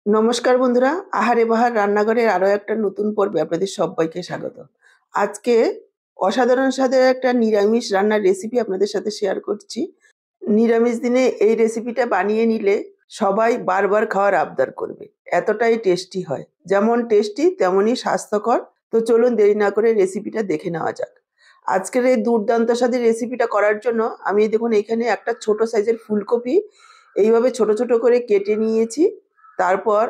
নমস্কার বন্ধুরা, আহারে বাহার রান্নাঘরের আরো একটা নতুন পর্বে আপনাদের সবাইকে স্বাগত। আজকে অসাধারণ স্বাদের একটা নিরামিষ রান্নার রেসিপি আপনাদের সাথে শেয়ার করছি। নিরামিষ দিনে এই রেসিপিটা বানিয়ে নিলে সবাই বারবার খাওয়ার আবদার করবে। এতটাই টেস্টি হয়। যেমন টেস্টি তেমনই স্বাস্থ্যকর। তো চলুন দেরি না করে রেসিপিটা দেখে নেওয়া যাক। আজকের এই দুর্দান্ত স্বাদের রেসিপিটা করার জন্য আমি দেখুন এখানে একটা ছোট সাইজের ফুলকপি এইভাবে ছোট ছোট করে কেটে নিয়েছি। তারপর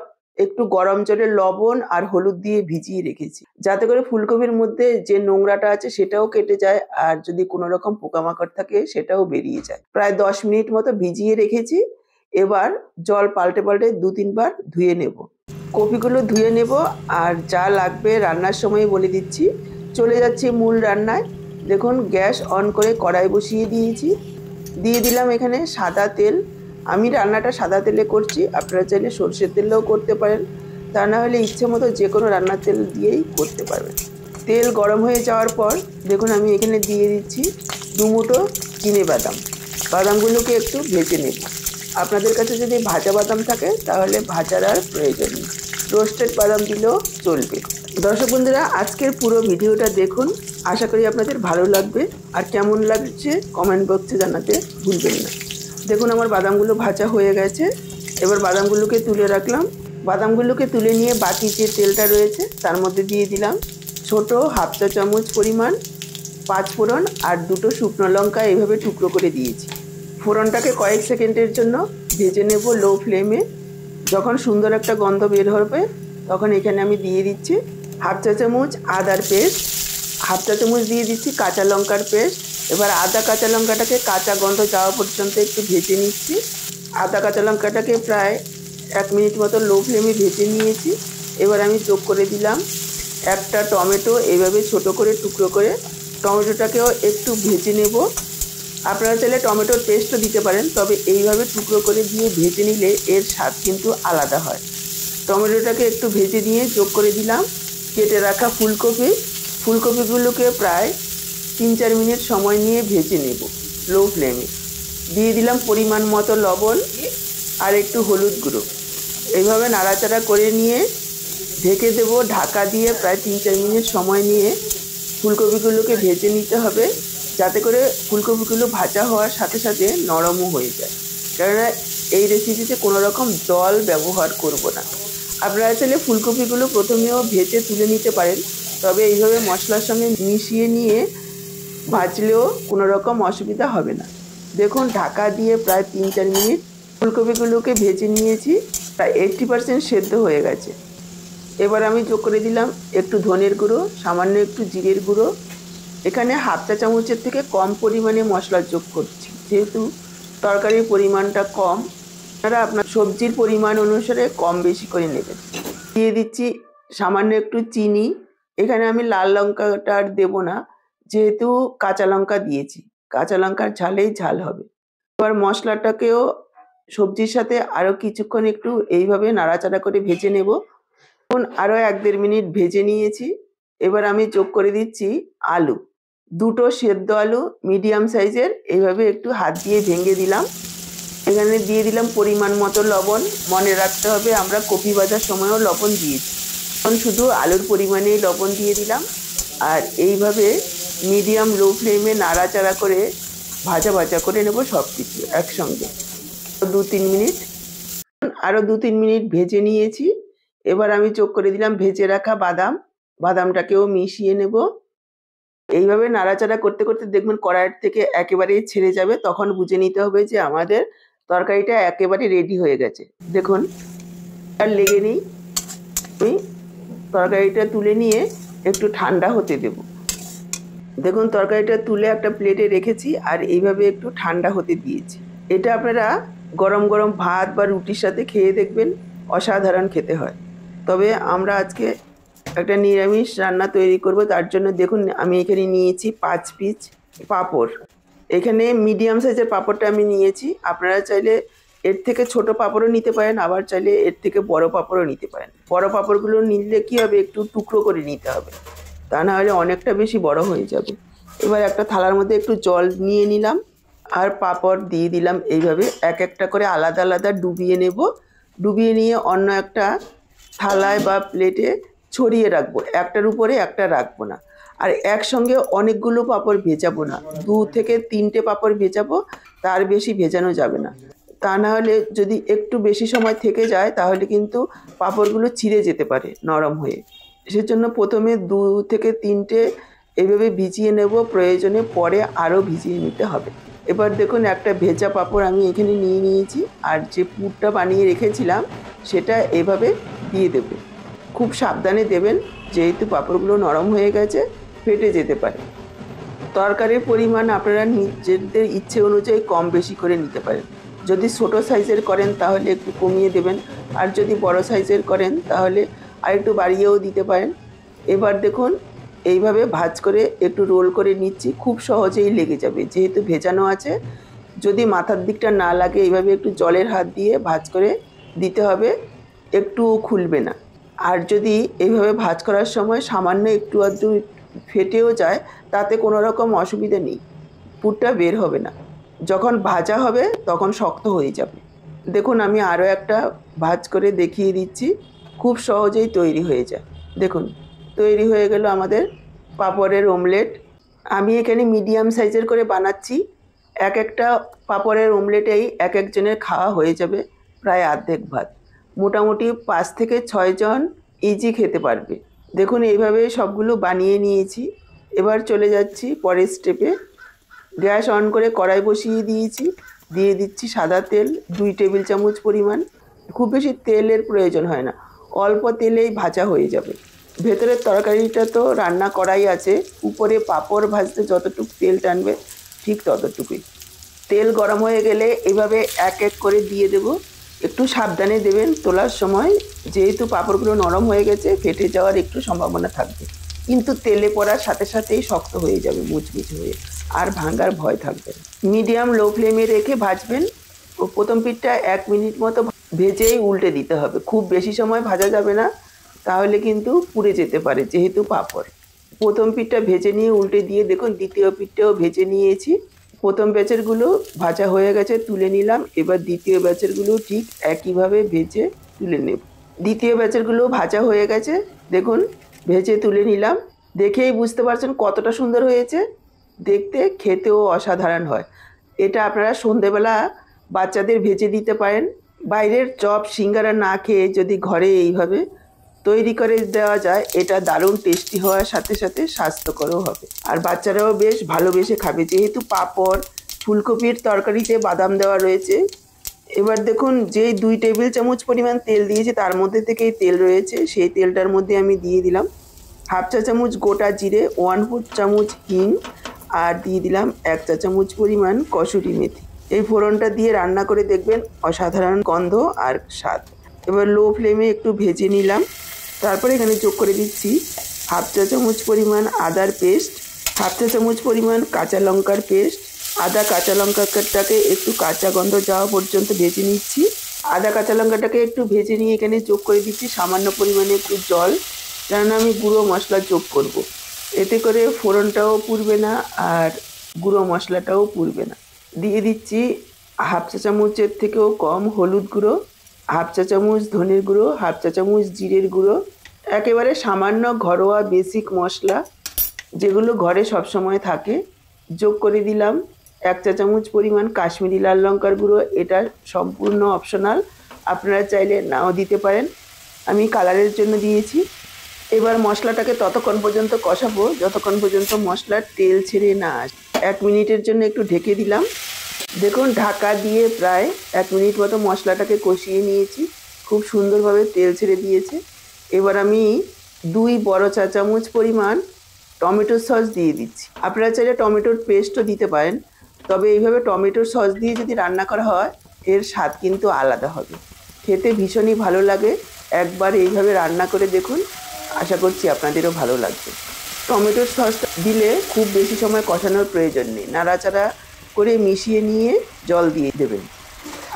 একটু গরম জলে লবণ আর হলুদ দিয়ে ভিজিয়ে রেখেছি, যাতে করে ফুলকপির মধ্যে যে নোংরাটা আছে সেটাও কেটে যায়, আর যদি কোনো রকম পোকামাকড় থাকে সেটাও বেরিয়ে যায়। প্রায় 10 মিনিট মতো ভিজিয়ে রেখেছি। এবার জল পাল্টে পাল্টে 2-3 বার ধুয়ে নেব। কপিগুলো ধুয়ে নেব, আর যা লাগবে রান্নার সময় বলে দিচ্ছি। চলে যাচ্ছি মূল রান্নায়। দেখুন গ্যাস অন করে কড়াই বসিয়ে দিয়েছি। দিয়ে দিলাম এখানে সাদা তেল। আমি রান্নাটা সাদা তেলে করছি, আপনারা চাইলে সরষের তেলেও করতে পারেন, তা না হলে ইচ্ছে মতো যে কোনো রান্নার তেল দিয়েই করতে পারবেন। তেল গরম হয়ে যাওয়ার পর দেখুন আমি এখানে দিয়ে দিচ্ছি 2 মুঠো চিনে বাদাম। বাদামগুলোকে একটু ভেজে নেব। আপনাদের কাছে যদি ভাজা বাদাম থাকে তাহলে ভাজার আর প্রয়োজন নেই, রোস্টেড বাদাম দিলেও চলবে। দর্শক বন্ধুরা, আজকের পুরো ভিডিওটা দেখুন, আশা করি আপনাদের ভালো লাগবে। আর কেমন লাগছে কমেন্ট বক্সে জানাতে ভুলবেন না। দেখুন আমার বাদামগুলো ভাজা হয়ে গেছে। এবার বাদামগুলোকে তুলে রাখলাম। বাদামগুলোকে তুলে নিয়ে বাকি যে তেলটা রয়েছে তার মধ্যে দিয়ে দিলাম ছোট হাফ চা চামচ পরিমাণ পাঁচফোড়ন আর 2টো শুকনো লঙ্কা এইভাবে টুকরো করে দিয়েছি। ফোড়নটাকে কয়েক সেকেন্ডের জন্য ভেজে নেব লো ফ্লেমে। যখন সুন্দর একটা গন্ধ বের হবে তখন এখানে আমি দিয়ে দিচ্ছি হাফ চা চামচ আদার পেস্ট, হাফ চা চামচ দিয়ে দিচ্ছি কাঁচা লঙ্কার পেস্ট। এবার আদা কাঁচা লঙ্কাটাকে কাঁচা গন্ধ যাওয়া পর্যন্ত একটু ভেজে নিচ্ছি। আদা কাঁচা লঙ্কাটাকে প্রায় 1 মিনিট মতো লো ফ্লেমে ভেজে নিয়েছি। এবার আমি যোগ করে দিলাম একটা টমেটো, এইভাবে ছোট করে টুকরো করে। টমেটোটাকেও একটু ভেজে নেব। আপনারা চাইলে টমেটোর পেস্টও দিতে পারেন, তবে এইভাবে টুকরো করে দিয়ে ভেজে নিলে এর স্বাদ কিন্তু আলাদা হয়। টমেটোটাকে একটু ভেজে নিয়ে যোগ করে দিলাম কেটে রাখা ফুলকপি। ফুলকপিগুলোকে প্রায় 3-4 মিনিট সময় নিয়ে ভেজে নেব লো ফ্লেমে। দিয়ে দিলাম পরিমাণ মতো লবণ আর একটু হলুদ গুঁড়ো। এইভাবে নাড়াচাড়া করে নিয়ে ঢেকে দেবো ঢাকা দিয়ে প্রায় 3-4 মিনিট সময় নিয়ে ফুলকপিগুলোকে ভেজে নিতে হবে, যাতে করে ফুলকপিগুলো ভাজা হওয়ার সাথে সাথে নরমও হয়ে যায়। কেননা এই রেসিপিতে কোনো রকম জল ব্যবহার করব না। আপনারা চাইলে ফুলকপিগুলো প্রথমেও ভেজে তুলে নিতে পারেন, তবে এইভাবে মশলার সঙ্গে মিশিয়ে নিয়ে ভাজলেও কোনো রকম অসুবিধা হবে না। দেখুন ঢাকা দিয়ে প্রায় 3-4 মিনিট ফুলকপিগুলোকে ভেজে নিয়েছি, প্রায় 80% সেদ্ধ হয়ে গেছে। এবার আমি যোগ করে দিলাম একটু ধনের গুঁড়ো, সামান্য একটু জিরের গুঁড়ো। এখানে হাফ চা চামচের থেকে কম পরিমাণে মশলা যোগ করছি, যেহেতু তরকারির পরিমাণটা কম। আপনারা আপনার সবজির পরিমাণ অনুসারে কম বেশি করে নেবেন। দিয়ে দিচ্ছি সামান্য একটু চিনি। এখানে আমি লাল লঙ্কাটা আর দেবো না, যেহেতু কাঁচা লঙ্কা দিয়েছি। কাঁচা লঙ্কার ঝালেই ঝাল হবে। এবার মশলাটাকেও সবজির সাথে আরও কিছুক্ষণ একটু এইভাবে নাড়াচাড়া করে ভেজে নেব। আরও 1-1.5 মিনিট ভেজে নিয়েছি। এবার আমি যোগ করে দিচ্ছি আলু। 2টো সেদ্ধ আলু মিডিয়াম সাইজের এইভাবে একটু হাত দিয়ে ভেঙে দিলাম। এখানে দিয়ে দিলাম পরিমাণ মতো লবণ। মনে রাখতে হবে আমরা কপি ভাজার সময়ও লবণ দিয়েছি, এখন শুধু আলুর পরিমাণেই লবণ দিয়ে দিলাম। আর এইভাবে মিডিয়াম লো ফ্লেমে নাড়াচাড়া করে ভাজা ভাজা করে নেব সব কিছু একসঙ্গে। 2-3 মিনিট, আরও 2-3 মিনিট ভেজে নিয়েছি। এবার আমি যোগ করে দিলাম ভেজে রাখা বাদাম। বাদামটাকেও মিশিয়ে নেব। এইভাবে নাড়াচাড়া করতে করতে দেখবেন কড়াইয়ের থেকে একেবারেই ছেড়ে যাবে, তখন বুঝে নিতে হবে যে আমাদের তরকারিটা একেবারে রেডি হয়ে গেছে। দেখুন আর লেগে নেই। আমি তরকারিটা তুলে নিয়ে একটু ঠান্ডা হতে দেব। দেখুন তরকারিটা তুলে একটা প্লেটে রেখেছি আর এইভাবে একটু ঠান্ডা হতে দিয়েছি। এটা আপনারা গরম গরম ভাত বা রুটির সাথে খেয়ে দেখবেন, অসাধারণ খেতে হয়। তবে আমরা আজকে একটা নিরামিষ রান্না তৈরি করব, তার জন্য দেখুন আমি এখানে নিয়েছি 5 পিস পাঁপড়। এখানে মিডিয়াম সাইজের পাঁপড়টা আমি নিয়েছি। আপনারা চাইলে এর থেকে ছোট পাঁপড়ও নিতে পারেন, আবার চাইলে এর থেকে বড় পাঁপড়ও নিতে পারেন। বড় পাঁপড়গুলো নিলে কী হবে, একটু টুকরো করে নিতে হবে, তা না হলে অনেকটা বেশি বড় হয়ে যাবে। এবার একটা থালার মধ্যে একটু জল নিয়ে নিলাম আর পাঁপড় দিয়ে দিলাম। এইভাবে এক একটা করে আলাদা আলাদা ডুবিয়ে নেব। ডুবিয়ে নিয়ে অন্য একটা থালায় বা প্লেটে ছড়িয়ে রাখবো, একটার উপরে একটা রাখবো না। আর একসঙ্গে অনেকগুলো পাঁপড় ভেজাবো না, 2 থেকে 3টে পাঁপড় ভেজাবো, তার বেশি ভেজানো যাবে না। তা না হলে যদি একটু বেশি সময় থেকে যায় তাহলে কিন্তু পাঁপড়গুলো ছিঁড়ে যেতে পারে নরম হয়ে। সেজন্য প্রথমে 2 থেকে 3টে এইভাবে ভিজিয়ে নেব, প্রয়োজনে পরে আরও ভিজিয়ে নিতে হবে। এবার দেখুন একটা ভেজা পাঁপড় আমি এখানে নিয়ে নিয়েছি, আর যে পুরটা বানিয়ে রেখেছিলাম সেটা এভাবে দিয়ে দেব। খুব সাবধানে দেবেন, যেহেতু পাঁপড়গুলো নরম হয়ে গেছে, ফেটে যেতে পারে। তরকারির পরিমাণ আপনারা নিজেদের ইচ্ছে অনুযায়ী কম বেশি করে নিতে পারেন। যদি ছোটো সাইজের করেন তাহলে একটু কমিয়ে দেবেন, আর যদি বড় সাইজের করেন তাহলে আর একটু বাড়িয়েও দিতে পারেন। এবার দেখুন এইভাবে ভাঁজ করে একটু রোল করে নিচ্ছি, খুব সহজেই লেগে যাবে যেহেতু ভেজানো আছে। যদি মাথার দিকটা না লাগে এইভাবে একটু জলের হাত দিয়ে ভাঁজ করে দিতে হবে, একটুও খুলবে না। আর যদি এইভাবে ভাঁজ করার সময় সামান্য একটু আধটু ফেটেও যায় তাতে কোনো রকম অসুবিধা নেই, পুরটা বের হবে না। যখন ভাজা হবে তখন শক্ত হয়ে যাবে। দেখুন আমি আরও একটা ভাঁজ করে দেখিয়ে দিচ্ছি, খুব সহজেই তৈরি হয়ে যায়। দেখুন তৈরি হয়ে গেল আমাদের পাঁপড়ের অমলেট। আমি এখানে মিডিয়াম সাইজের করে বানাচ্ছি, এক একটা পাঁপড়ের অমলেটেই এক একজনের খাওয়া হয়ে যাবে প্রায় অর্ধেক ভাত। মোটামুটি 5 থেকে 6 জন ইজি খেতে পারবে। দেখুন এইভাবে সবগুলো বানিয়ে নিয়েছি। এবার চলে যাচ্ছি পরের স্টেপে। গ্যাস অন করে কড়াই বসিয়ে দিয়েছি, দিয়ে দিচ্ছি সাদা তেল 2 টেবিল চামচ পরিমাণ। খুব বেশি তেলের প্রয়োজন হয় না, অল্প তেলেই ভাজা হয়ে যাবে। ভেতরের তরকারিটা তো রান্না করাই আছে, উপরে পাঁপড় ভাজতে যতটুকু তেল টানবে ঠিক ততটুকুই। তেল গরম হয়ে গেলে এভাবে এক এক করে দিয়ে দেব। একটু সাবধানে দেবেন তোলার সময়, যেহেতু পাঁপড়গুলো নরম হয়ে গেছে ফেটে যাওয়ার একটু সম্ভাবনা থাকবে, কিন্তু তেলে পড়ার সাথে সাথেই শক্ত হয়ে যাবে মুচমুচে হয়ে, আর ভাঙার ভয় থাকবে না। মিডিয়াম লো ফ্লেমে রেখে ভাজবেন। ও প্রথম পিঠটা 1 মিনিট মতো ভেজেই উল্টে দিতে হবে, খুব বেশি সময় ভাজা যাবে না, তাহলে কিন্তু পুড়ে যেতে পারে যেহেতু পাঁপড়। প্রথম পিঠটা ভেজে নিয়ে উল্টে দিয়ে দেখুন দ্বিতীয় পিঠটাও ভেজে নিয়েছি। প্রথম ব্যাচেরগুলো ভাজা হয়ে গেছে, তুলে নিলাম। এবার দ্বিতীয় ব্যাচেরগুলো ঠিক একইভাবে ভেজে তুলে নেব। দ্বিতীয় ব্যাচেরগুলো ভাজা হয়ে গেছে, দেখুন ভেজে তুলে নিলাম। দেখেই বুঝতে পারছেন কতটা সুন্দর হয়েছে দেখতে, খেতেও অসাধারণ হয়। এটা আপনারা সন্ধেবেলা বাচ্চাদের ভেজে দিতে পারেন। বাইরের চপ সিঙ্গারা না খেয়ে যদি ঘরে এইভাবে তৈরি করে দেওয়া যায়, এটা দারুণ টেস্টি হওয়ার সাথে সাথে স্বাস্থ্যকরও হবে, আর বাচ্চারাও বেশ ভালোবেসে খাবে যেহেতু পাঁপড় ফুলকপির তরকারিতে বাদাম দেওয়া রয়েছে। এবার দেখুন যে 2 টেবিল চামচ পরিমাণ তেল দিয়েছি তার মধ্যে থেকেই তেল রয়েছে, সেই তেলটার মধ্যে আমি দিয়ে দিলাম 1/2 চা চামচ গোটা জিরে, 1/4 চামচ হিং, আর দিয়ে দিলাম 1 চা চামচ পরিমাণ কসুরি মেথি। এই ফোড়নটা দিয়ে রান্না করে দেখবেন অসাধারণ গন্ধ আর স্বাদ। এবার লো ফ্লেমে একটু ভেজে নিলাম। তারপরে এখানে যোগ করে দিচ্ছি 1/2 চা চামচ পরিমাণ আদার পেস্ট, 1/2 চা চামচ পরিমাণ কাঁচা লঙ্কার পেস্ট। আদা কাঁচা লঙ্কাটাকে একটু কাঁচা গন্ধ যাওয়া পর্যন্ত ভেজে নিচ্ছি। আদা কাঁচা লঙ্কাটাকে একটু ভেজে নিয়ে এখানে যোগ করে দিচ্ছি সামান্য পরিমাণে একটু জল, কেননা আমি গুঁড়ো মশলা যোগ করব। এতে করে ফোড়নটাও পুড়বে না আর গুঁড়ো মশলাটাও পুড়বে না। দিয়ে দিচ্ছি 1/2 চা চামচের থেকেও কম হলুদ গুঁড়ো, 1/2 চা চামচ ধনের গুঁড়ো, 1/2 চা চামচ জিরের গুঁড়ো। একেবারে সামান্য ঘরোয়া বেসিক মশলা যেগুলো ঘরে সবসময় থাকে। যোগ করে দিলাম 1 চা চামচ পরিমাণ কাশ্মীরি লাল লঙ্কার গুঁড়ো। এটা সম্পূর্ণ অপশনাল, আপনারা চাইলে নাও দিতে পারেন, আমি কালারের জন্য দিয়েছি। এবার মশলাটাকে ততক্ষণ পর্যন্ত কষাবো যতক্ষণ পর্যন্ত মশলার তেল ছেড়ে না আসে। 1 মিনিটের জন্য একটু ঢেকে দিলাম। দেখুন ঢাকা দিয়ে প্রায় 1 মিনিট মতো মশলাটাকে কষিয়ে নিয়েছি, খুব সুন্দরভাবে তেল ছেড়ে দিয়েছে। এবার আমি 2 বড় চা চামচ পরিমাণ টমেটো সস দিয়ে দিচ্ছি। আপনারা চাইলে টমেটোর পেস্টও দিতে পারেন, তবে এইভাবে টমেটোর সস দিয়ে যদি রান্না করা হয় এর স্বাদ কিন্তু আলাদা হবে, খেতে ভীষণই ভালো লাগে। একবার এইভাবে রান্না করে দেখুন, আশা করছি আপনাদেরও ভালো লাগবে। টমেটোর সসটা দিলে খুব বেশি সময় কষানোর প্রয়োজন নেই, নাড়াচাড়া করে মিশিয়ে নিয়ে জল দিয়ে দেবেন।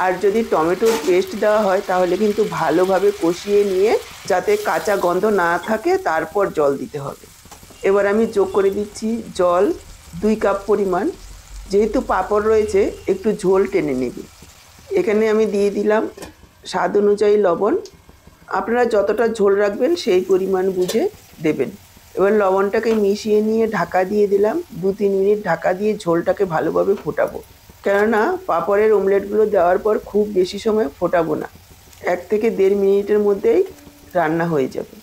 আর যদি টমেটোর পেস্ট দেওয়া হয় তাহলে কিন্তু ভালোভাবে কষিয়ে নিয়ে যাতে কাঁচা গন্ধ না থাকে তারপর জল দিতে হবে। এবার আমি যোগ করে দিচ্ছি জল 2 কাপ পরিমাণ, যেহেতু পাঁপড় রয়েছে একটু ঝোল টেনে নেবে। এখানে আমি দিয়ে দিলাম স্বাদ অনুযায়ী লবণ। আপনারা যতটা ঝোল রাখবেন সেই পরিমাণ বুঝে দেবেন। এবার লবণটাকে মিশিয়ে নিয়ে ঢাকা দিয়ে দিলাম। 2-3 মিনিট ঢাকা দিয়ে ঝোলটাকে ভালোভাবে ফোটাবো। কেননা পাঁপড়ের অমলেটগুলো দেওয়ার পর খুব বেশি সময় ফোটাবো না, 1 থেকে 1.5 মিনিটের মধ্যেই রান্না হয়ে যাবে।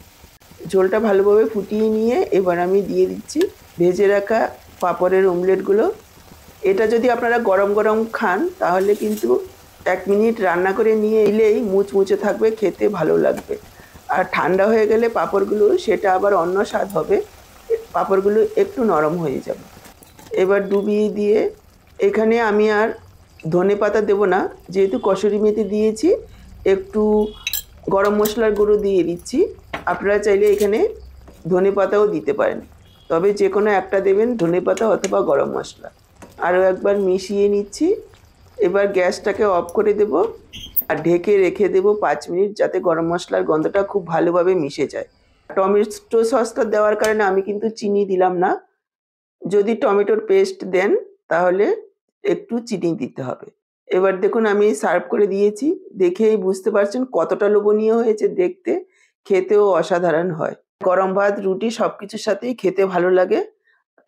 ঝোলটা ভালোভাবে ফুটিয়ে নিয়ে এবার আমি দিয়ে দিচ্ছি ভেজে রাখা পাঁপড়ের অমলেটগুলো। এটা যদি আপনারা গরম গরম খান তাহলে কিন্তু 1 মিনিট রান্না করে নিয়ে এলেই মুচমুচে থাকবে, খেতে ভালো লাগবে। আর ঠান্ডা হয়ে গেলে পাঁপড়গুলো সেটা আবার অন্য স্বাদ হবে, পাঁপড়গুলো একটু নরম হয়ে যাবে। এবার ডুবিয়ে দিয়ে এখানে আমি আর ধনেপাতা দেবো না, যেহেতু কসুরি মেথি দিয়েছি, একটু গরম মশলার গুঁড়ো দিয়ে দিচ্ছি। আপনারা চাইলে এখানে ধনেপাতাও দিতে পারেন, তবে যে কোনো একটা দেবেন, ধনেপাতা অথবা গরম মশলা। আরও একবার মিশিয়ে নিচ্ছি। এবার গ্যাসটাকে অফ করে দেব আর ঢেকে রেখে দেব 5 মিনিট, যাতে গরম মশলার গন্ধটা খুব ভালোভাবে মিশে যায়। টমেটো সসটা দেওয়ার কারণে আমি কিন্তু চিনি দিলাম না। যদি টমেটোর পেস্ট দেন তাহলে একটু চিনি দিতে হবে। এবার দেখুন আমি সার্ভ করে দিয়েছি। দেখেই বুঝতে পারছেন কতটা লোভনীয় হয়েছে দেখতে, খেতেও অসাধারণ হয়। গরম ভাত, রুটি সবকিছুর সাথেই খেতে ভালো লাগে।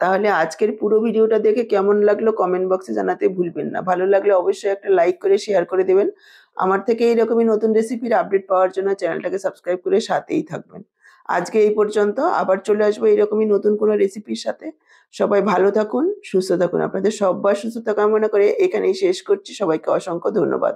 তাহলে আজকের পুরো ভিডিওটা দেখে কেমন লাগলো কমেন্ট বক্সে জানাতে ভুলবেন না। ভালো লাগলে অবশ্যই একটা লাইক করে শেয়ার করে দেবেন। আমার থেকে এইরকমই নতুন রেসিপির আপডেট পাওয়ার জন্য চ্যানেলটাকে সাবস্ক্রাইব করে সাথেই থাকবেন। আজকে এই পর্যন্ত, আবার চলে আসবো এইরকমই নতুন কোনো রেসিপির সাথে। সবাই ভালো থাকুন, সুস্থ থাকুন। আপনাদের সবার সুস্থতা কামনা করে এখানেই শেষ করছি। সবাইকে অসংখ্য ধন্যবাদ।